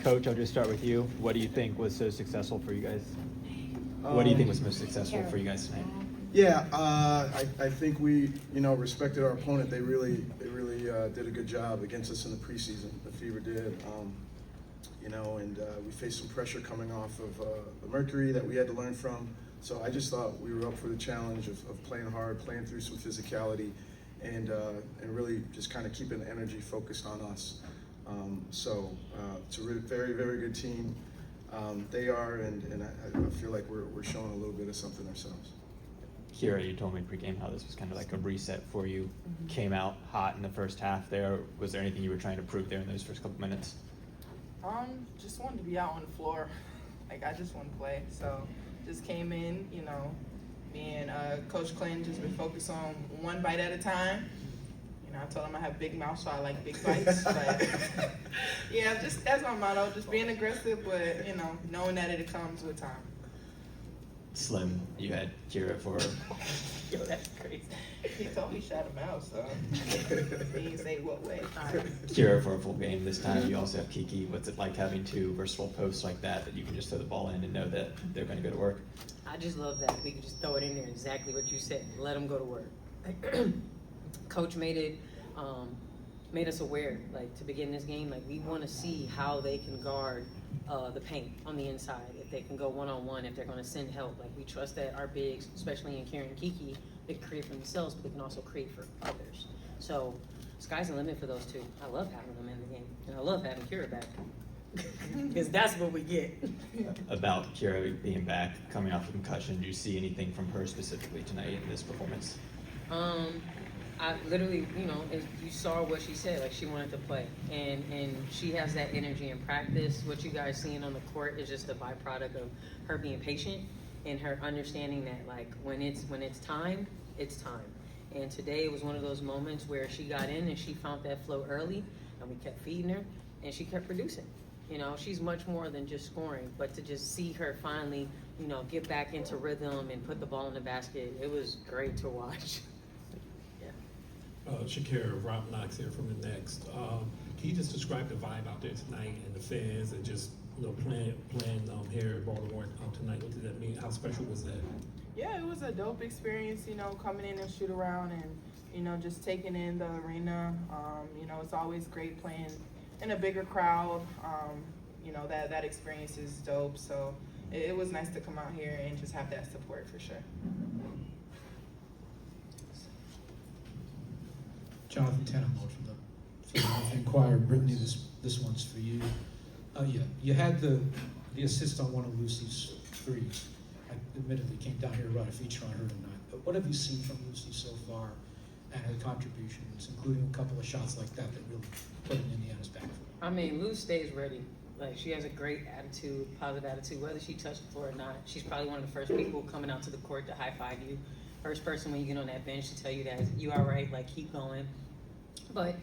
Coach, I'll just start with you. What do you think was so successful for you guys? What do you think was most successful for you guys tonight? Yeah, I think we, respected our opponent. They really did a good job against us in the preseason. The Fever did, and we faced some pressure coming off of the Mercury that we had to learn from. So I just thought we were up for the challenge of playing hard, playing through some physicality, and really just kind of keeping the energy focused on us. It's a really, very, very good team. They are, and I feel like we're showing a little bit of something ourselves. Kira, you told me pregame how this was kind of like a reset for you. Came out hot in the first half there. Was there anything you were trying to prove there in those first couple minutes? Just wanted to be out on the floor. Like, I just want to play. So just came in, me and Coach Clinton just been focused on one bite at a time. I told him I have big mouth, so I like big bites. But yeah, just that's my motto, just being aggressive, but knowing that it comes with time. Slim, you had Kira for... Yo, that's crazy. He told me shut him out, so he didn't say what way. Kira for a full game this time. You also have Kiki. What's it like having two versatile posts like that you can just throw the ball in and know that they're going to go to work? I just love that. We can just throw it in there, exactly what you said. Let them go to work. Coach made us aware, like, to begin this game, like, we want to see how they can guard the paint on the inside, if they can go one-on-one, if they're going to send help. Like, we trust that our bigs, especially in Kieran and Kiki, they can create for themselves, but they can also create for others. So, sky's the limit for those two. I love having them in the game, and I love having Kira back, because that's what we get. About Kira being back, coming off of concussion, do you see anything from her specifically tonight in this performance? I literally, as you saw what she said, like, she wanted to play, and she has that energy in practice. What you guys seeing on the court is just a byproduct of her being patient and her understanding that, like, when it's time, it's time. And today it was one of those moments where she got in and she found that flow early, and we kept feeding her, and she kept producing. She's much more than just scoring, but to just see her finally, get back into rhythm and put the ball in the basket, it was great to watch. Shakira, Rob Knox here from The Next. Can you just describe the vibe out there tonight and the fans and just playing here at Baltimore tonight? What did that mean? How special was that? Yeah, it was a dope experience, coming in and shoot around and, just taking in the arena. It's always great playing in a bigger crowd. That experience is dope. So it was nice to come out here and just have that support for sure. Jonathan Tannenwald from the Philadelphia Inquirer. Brittney, this one's for you. You had the assist on one of Lucy's threes. I admittedly came down here to write a feature on her tonight. But what have you seen from Lucy so far and her contributions, including a couple of shots like that really put in Indiana's back foot? I mean, Lou stays ready. Like, she has a great attitude, positive attitude, whether she touched the floor or not. She's probably one of the first people coming out to the court to high-five you. First person when you get on that bench to tell you that you all right, like, keep going. But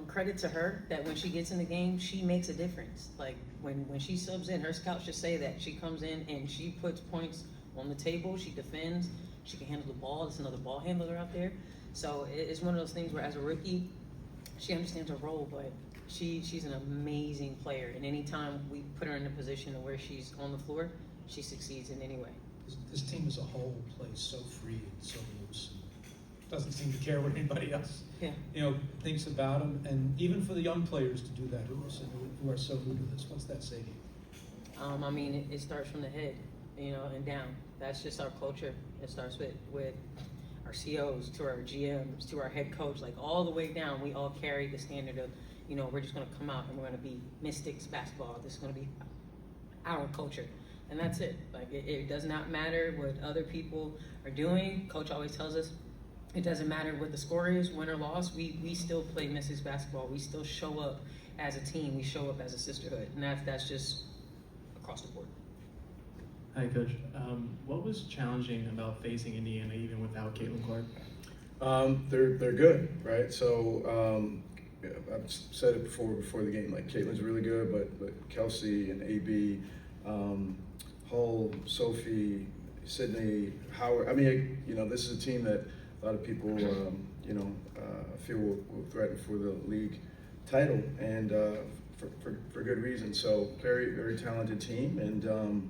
credit to her that when she gets in the game, she makes a difference. Like, when she subs in, her scouts just say that. She comes in and she puts points on the table, she defends, she can handle the ball. There's another ball handler out there. So it's one of those things where as a rookie, she understands her role, but she's an amazing player. And anytime we put her in a position where she's on the floor, she succeeds in any way. This team as a whole plays so free and so loose. Doesn't seem to care what anybody else thinks about them. And even for the young players to do that who are so new to this, what's that say to you? I mean, it starts from the head, and down. That's just our culture. It starts with our COs, to our GMs, to our head coach, like all the way down. We all carry the standard of, we're just going to come out and we're going to be Mystics basketball. This is going to be our culture. And that's it. Like, it does not matter what other people are doing. Coach always tells us, it doesn't matter what the score is, win or loss. We still play Mystics basketball. We still show up as a team. We show up as a sisterhood. And that's just across the board. Hi, Coach. What was challenging about facing Indiana even without Caitlin Clark? They're good, right? So I've said it before the game. Like, Caitlin's really good, but Kelsey and AB, Hull, Sophie, Sydney, Howard. I mean, this is a team that a lot of people, feel will threaten for the league title. And for good reason. So very, very talented team, and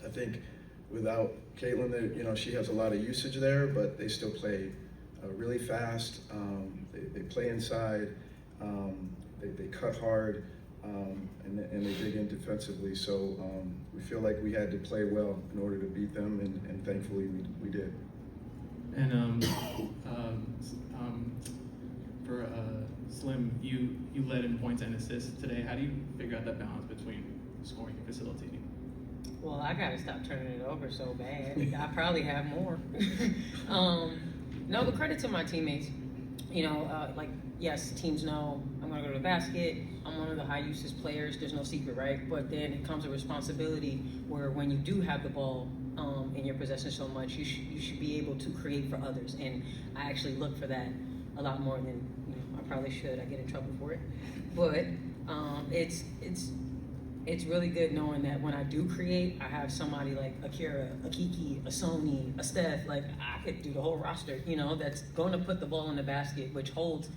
I think without Caitlin, you know, she has a lot of usage there, but they still play really fast. They play inside. They cut hard, and they dig in defensively. So we feel like we had to play well in order to beat them, and thankfully we did. And for Slim, you led in points and assists today. How do you figure out that balance between scoring and facilitating? Well, I gotta stop turning it over so bad. I probably have more. No, but credit to my teammates. You know, like, yes, teams know I'm gonna go to the basket. I'm one of the high usage players. There's no secret, right? But then it comes a responsibility where when you do have the ball in your possession so much, you should be able to create for others. And I actually look for that a lot more than I probably should. I get in trouble for it, but it's really good knowing that when I do create, I have somebody like Akira, a Kiki, a Sony, a Steph. Like, I could do the whole roster, you know, that's going to put the ball in the basket, which holds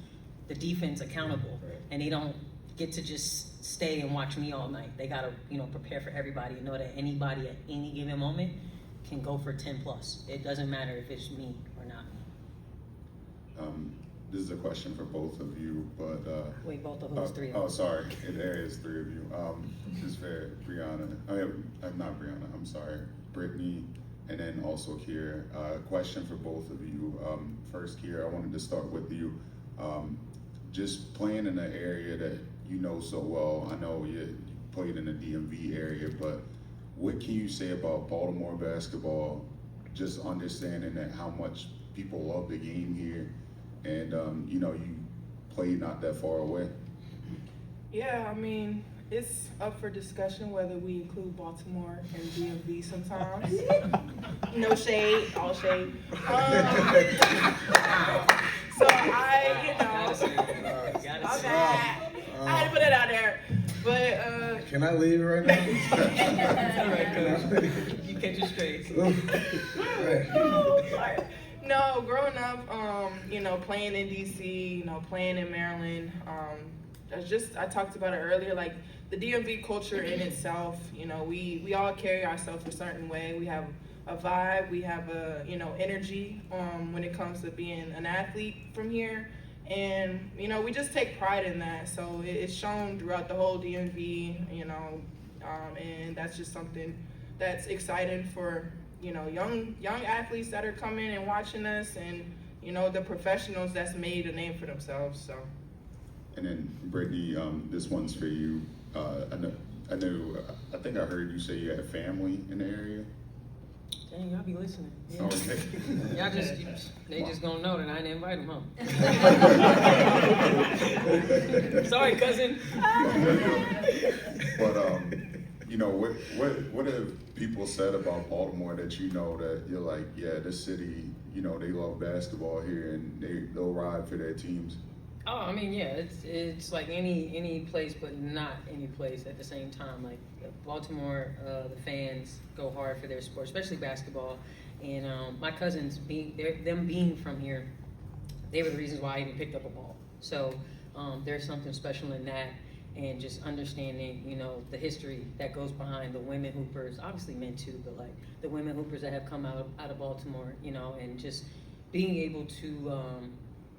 the defense accountable. And they don't get to just stay and watch me all night. They got to, you know, prepare for everybody and know that anybody at any given moment can go for 10 plus. It doesn't matter if it's me or not. This is a question for both of you, but Wait, both of us, three of oh, us. sorry, there is three of you. This is for Brianna. I'm not Brianna. I'm sorry, Brittney, and then also Kiera. Question for both of you. First, Kiera, I wanted to start with you. Just playing in an area that you know so well. I know you played in the DMV area, but what can you say about Baltimore basketball? Just understanding that how much people love the game here. And, you know, you played not that far away. Yeah, I mean, it's up for discussion whether we include Baltimore and DMV sometimes. No shade, all shade. So my bad. I had to put it out there. But Can I leave right now? That's all right, Coach. You catch it straight. No, growing up, you know, playing in DC, you know, playing in Maryland, I talked about it earlier, like the DMV culture in itself, you know, we all carry ourselves a certain way. We have a vibe, we have a, you know, energy when it comes to being an athlete from here. And, you know, we just take pride in that. So it's shown throughout the whole DMV, you know, and that's just something that's exciting for, you know, young athletes that are coming and watching us, and, you know, the professionals that's made a name for themselves. So. And then Brittney, this one's for you. I think I heard you say you had family in the area. Dang, y'all be listening. Yeah. Okay. They just gonna know that I didn't invite them, huh? Sorry, cousin. But you know, what have people said about Baltimore that you know that you're like, yeah, this city, you know, they love basketball here and they'll ride for their teams? Oh, I mean, yeah, it's like any place, but not any place at the same time. Like Baltimore, the fans go hard for their sport, especially basketball. And my cousins, them being from here, they were the reasons why I even picked up a ball. So there's something special in that, and just understanding, you know, the history that goes behind the women hoopers, obviously men too, but like the women hoopers that have come out of Baltimore, you know, and just being able to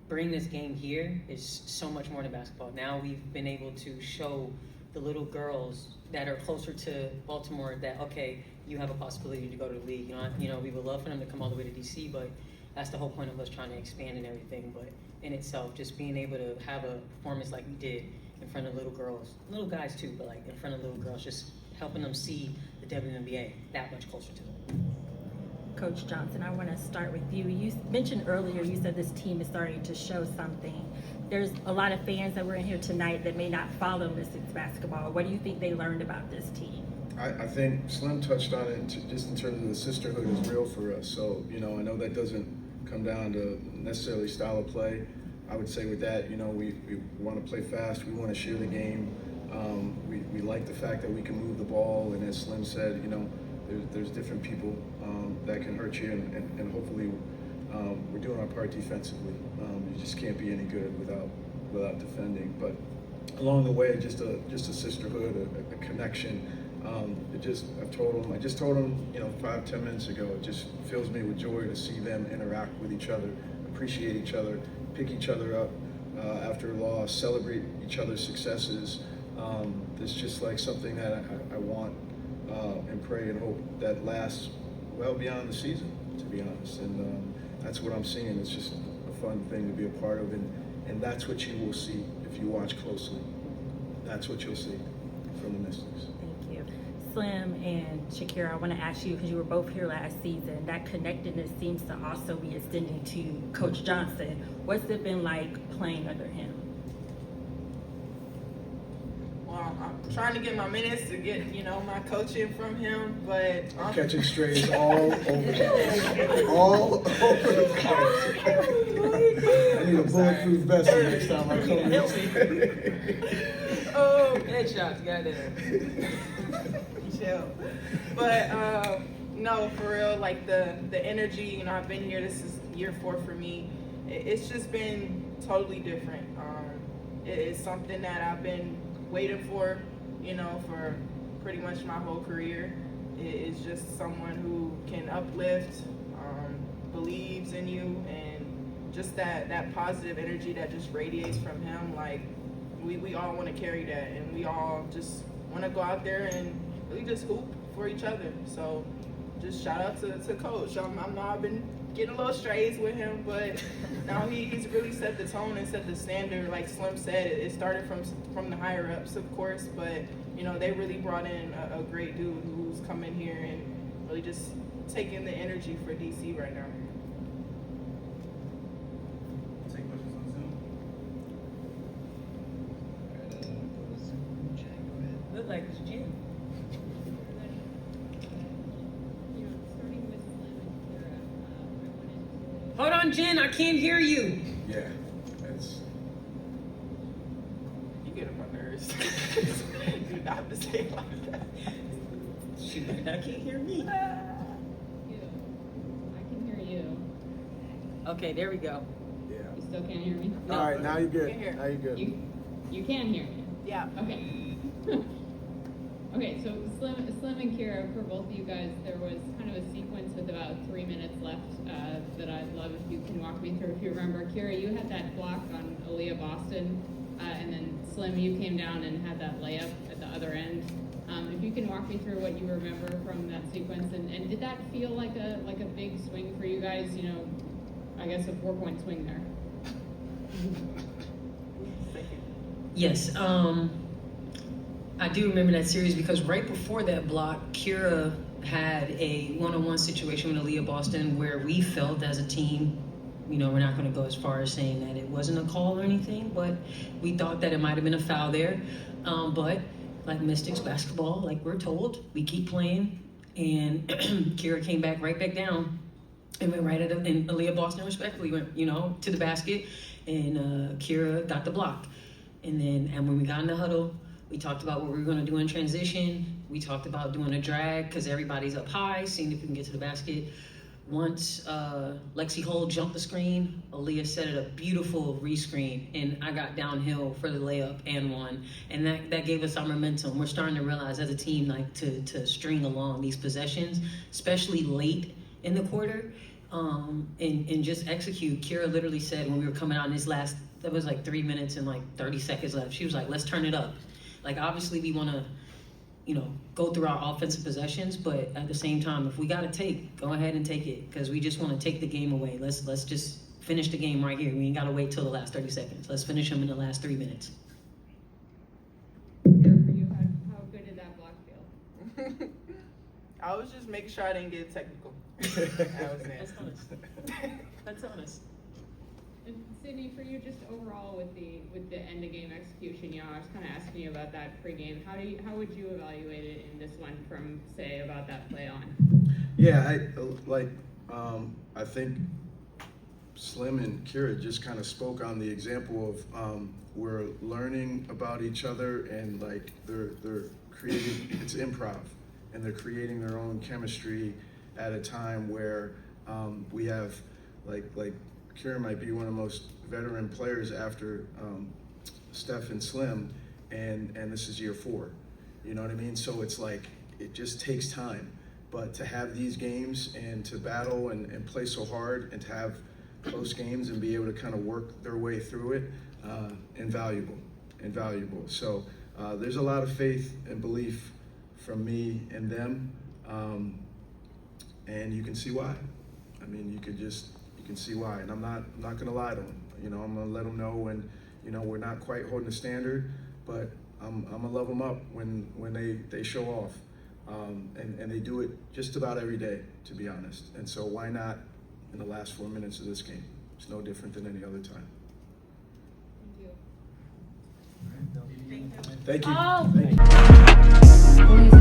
bring this game here is so much more than basketball. Now we've been able to show the little girls that are closer to Baltimore that, okay, you have a possibility to go to the league. You know, we would love for them to come all the way to DC, but that's the whole point of us trying to expand and everything. But in itself, just being able to have a performance like we did in front of little girls, little guys too, but like in front of little girls, just helping them see the WNBA that much closer to them. Coach Johnson, I want to start with you. You mentioned earlier, you said this team is starting to show something. There's a lot of fans that were in here tonight that may not follow Mystics basketball. What do you think they learned about this team? I think Slim touched on it just in terms of the sisterhood is real for us. So, you know, I know that doesn't come down to necessarily style of play. I would say with that, you know, we want to play fast. We want to share the game. We like the fact that we can move the ball. And as Slim said, you know, there's different people that can hurt you, and hopefully we're doing our part defensively. You just can't be any good without defending. But along the way, just a sisterhood, a connection. I just told them, 5-10 minutes ago, it just fills me with joy to see them interact with each other, appreciate each other, pick each other up after a loss, celebrate each other's successes. It's just like something that I want and pray and hope that lasts well beyond the season, to be honest. And that's what I'm seeing. It's just a fun thing to be a part of, and that's what you will see if you watch closely. That's what you'll see from the Mystics. Thank you. Slim and Shakira, I want to ask you, because you were both here last season, that connectedness seems to also be extending to Coach Johnson. What's it been like playing under him? Well, I'm trying to get my minutes to get, my coaching from him, but I'm Catching strays all over the all over the place. I need a bulletproof vest the next time I come in. Oh, headshots, goddamn. Chill. But no, for real, like the energy, I've been here, this is year 4 for me. It's just been totally different. It's something that I've been waiting for, for pretty much my whole career. It's just someone who can uplift, believes in you, and just that positive energy that just radiates from him. Like, we all want to carry that, and we all just want to go out there and really just hoop for each other. So just shout out to Coach. I know I've been getting a little strays with him, but now he's really set the tone and set the standard. Like Slim said, it started from the higher ups, of course, but they really brought in a great dude who's come in here and really just taking the energy for DC right now. Take questions on Zoom. Look like it's Jim. Hold on, Jen, I can't hear you. Yeah, that's. You get on my nerves. You not have to say it like that. Shoot, I can't hear me. I can hear you. Okay, there we go. Yeah. You still can't hear me? All right, now you're good. Can hear. Now you're good. You can hear me. Yeah. Okay. Okay, so Slim and Kira, for both of you guys, there was kind of a sequence with about 3 minutes left that I'd love if you can walk me through. If you remember, Kira, you had that block on Aaliyah Boston, and then Slim, you came down and had that layup at the other end. If you can walk me through what you remember from that sequence, and did that feel like a big swing for you guys? I guess a 4-point swing there. Yes, I do remember that series because right before that block, Kira had a one-on-one situation with Aaliyah Boston where we felt as a team, we're not going to go as far as saying that it wasn't a call or anything, but we thought that it might have been a foul there. But like Mystics basketball, like we're told, we keep playing, and Kira came right back down and went right at it, and Aaliyah Boston respectfully went, to the basket, and Kira got the block. And when we got in the huddle, we talked about what we were going to do in transition. We talked about doing a drag because everybody's up high, seeing if we can get to the basket. Once Lexi Hull jumped the screen, Aaliyah set it a beautiful re-screen, and I got downhill for the layup and one. And that gave us our momentum. We're starting to realize as a team, like, to string along these possessions, especially late in the quarter, and just execute. Kira literally said when we were coming out in this last, that was like 3 minutes and like 30 seconds left. She was like, let's turn it up. Like, obviously we want to, go through our offensive possessions, but at the same time, if we got to go ahead and take it, because we just want to take the game away. Let's just finish the game right here. We ain't got to wait till the last 30 seconds. Let's finish them in the last 3 minutes. Here for you, how good did that block feel? I was just making sure I didn't get technical. That was it. That's honest. That's honest. And Sydney, for you, just overall with the end of game execution, I was kind of asking you about that pregame. How would you evaluate it in this one from, say, about that play on? Yeah, I think Slim and Kira just kind of spoke on the example of we're learning about each other, and like they're creating, it's improv, and they're creating their own chemistry at a time where we have like Kira might be one of the most veteran players after Steph and Slim, and this is year 4. You know what I mean? So it's like, it just takes time. But to have these games and to battle and play so hard and to have close games and be able to kind of work their way through it, invaluable. So there's a lot of faith and belief from me and them, and you can see why. I mean, you can see why, and I'm not gonna lie to them. You know, I'm gonna let them know when, you know, we're not quite holding the standard, but I'm gonna love them up when they show off, and they do it just about every day, to be honest. And so why not in the last 4 minutes of this game? It's no different than any other time. Thank you. Thank you. Oh. Thank you.